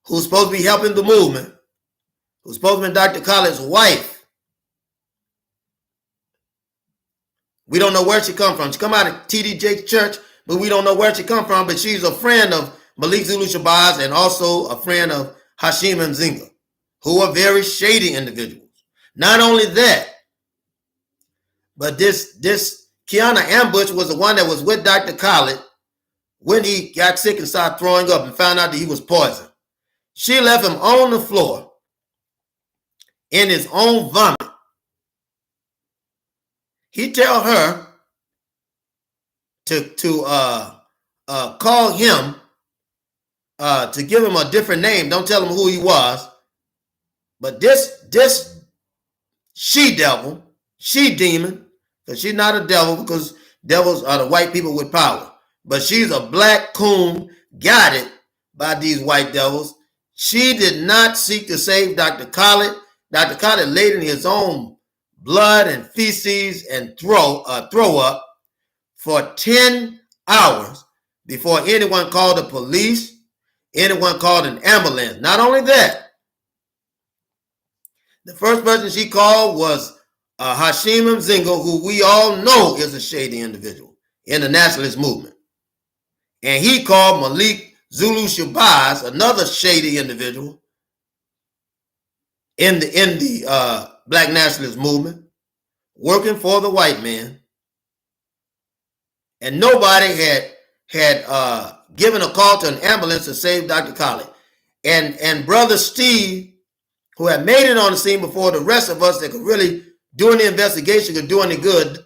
who's supposed to be helping the movement, who's supposed to be Dr. Khalid's wife. We don't know where she come from. She come out of TD Jakes Church, but we don't know where she come from. But she's a friend of Malik Zulu Shabazz and also a friend of Hashim Mzinga, who are very shady individuals. Not only that, but this Kiana Ambush was the one that was with Dr. Khalid when he got sick and started throwing up and found out that he was poisoned. She left him on the floor in his own vomit. He tell her to call him to give him a different name. Don't tell him who he was. But this she-devil, she-demon, because she's not a devil because devils are the white people with power. But she's a black coon guided by these white devils. She did not seek to save Dr. Khalid. Dr. Khalid laid in his own blood and feces and throw up for 10 hours before anyone called the police, anyone called an ambulance. Not only that, the first person she called was Hashim Mzinga, who we all know is a shady individual in the nationalist movement. And he called Malik Zulu Shabazz, another shady individual in the black nationalist movement, working for the white man. And nobody had given a call to an ambulance to save Dr. Khalid. And Brother Steve, who had made it on the scene before the rest of us that could really do any investigation, could do any good,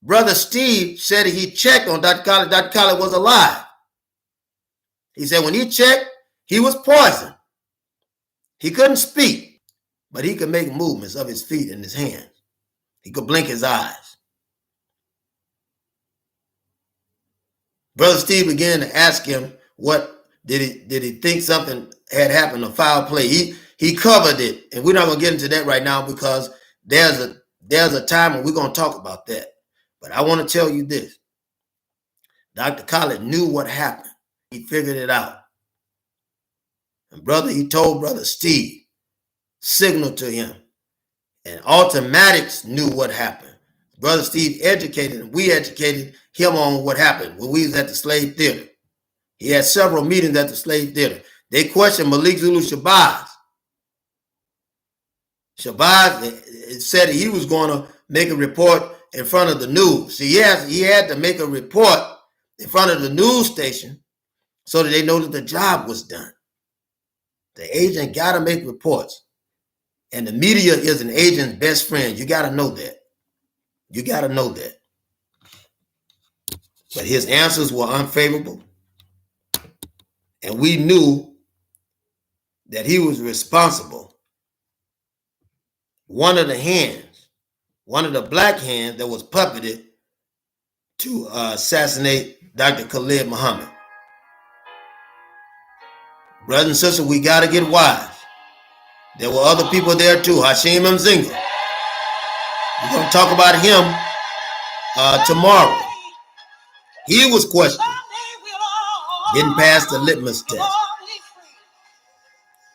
Brother Steve said he checked on Dr. Khalid. Dr. Khalid was alive. He said when he checked, he was poisoned. He couldn't speak, but he could make movements of his feet and his hands. He could blink his eyes. Brother Steve began to ask him what did he think something had happened, a foul play. He covered it, and we're not going to get into that right now because there's a time when we're going to talk about that. But I want to tell you this. Dr. Khalid knew what happened. He figured it out. And he told Brother Steve, signaled to him. And Automatics knew what happened. Brother Steve educated him. We educated him on what happened when we was at the slave theater. He had several meetings at the slave theater. They questioned Malik Zulu Shabazz. Shabazz said he was going to make a report in front of the news. See, he had to make a report in front of the news station so that they know that the job was done. The agent got to make reports. And the media is an agent's best friend. You got to know that. You got to know that. But his answers were unfavorable. And we knew that he was responsible. One of the black hands that was puppeted to assassinate Dr. Khalid Muhammad. Brothers and sisters, we got to get wise. There were other people there too. Hashim Mzinga. We're going to talk about him tomorrow. He was questioned, didn't pass the litmus test.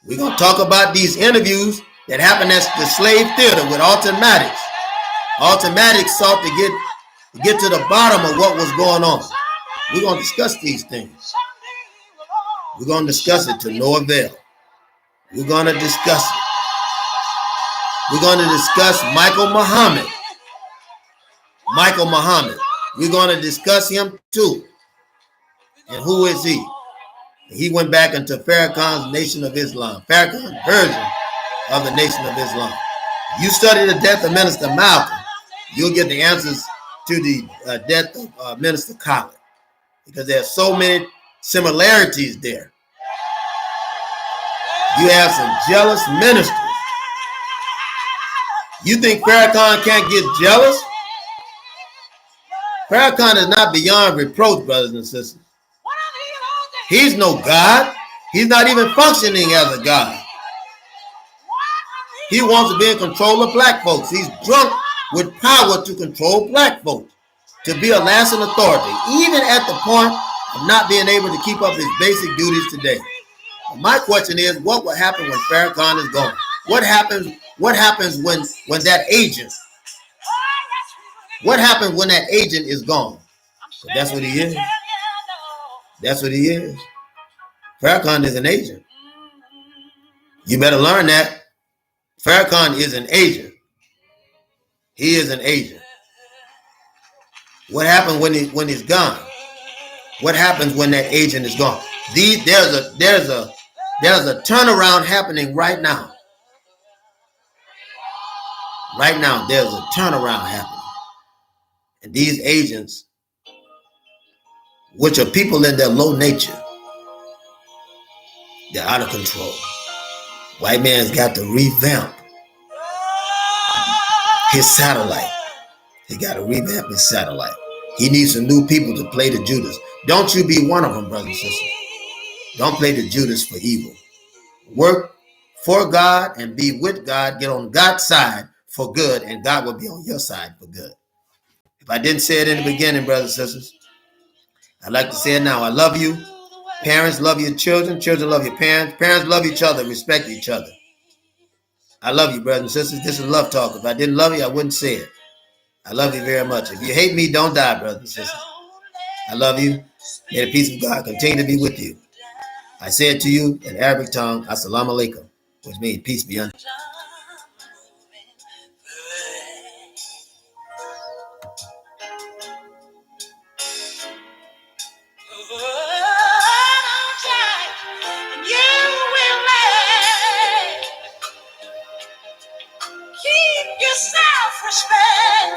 We're going to talk about these interviews that happened at the slave theater with Automatics. Automatics sought to get to the bottom of what was going on. We're going to discuss these things. We're going to discuss it to no avail. We're going to discuss it. We're going to discuss Michael Muhammad. Michael Muhammad. We're going to discuss him too. And who is he? He went back into Farrakhan's Nation of Islam. Farrakhan's version of the Nation of Islam. You study the death of Minister Malcolm, you'll get the answers to the death of Minister Khalid. Because there are so many similarities there. You have some jealous ministers. You think Farrakhan can't get jealous? Farrakhan is not beyond reproach, brothers and sisters. He's no God. He's not even functioning as a God. He wants to be in control of black folks. He's drunk with power to control black folks, to be a lasting authority, even at the point of not being able to keep up his basic duties today. My question is, what will happen when Farrakhan is gone? What happens when that agent? What happens when that agent is gone? That's what he is. That's what he is. Farrakhan is an agent. You better learn that. Farrakhan is an agent. He is an agent. What happens when he's gone? What happens when that agent is gone? There's a turnaround happening right now. Right now, there's a turnaround happening. And these agents, which are people in their low nature, they're out of control. White man's got to revamp his satellite. He got to revamp his satellite. He needs some new people to play the Judas. Don't you be one of them, brothers and sisters. Don't play the Judas for evil. Work for God and be with God. Get on God's side for good, and God will be on your side for good. If I didn't say it in the beginning, brothers and sisters, I'd like to say it now. I love you. Parents love your children. Children love your parents. Parents love each other. Respect each other. I love you, brothers and sisters. This is Love Talk. If I didn't love you, I wouldn't say it. I love you very much. If you hate me, don't die, brothers and sisters. I love you. May the peace of God continue to be with you. I say it to you in Arabic tongue, Assalamu alaikum, which means peace be unto you. Keep your self-respect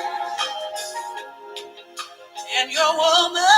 and your woman.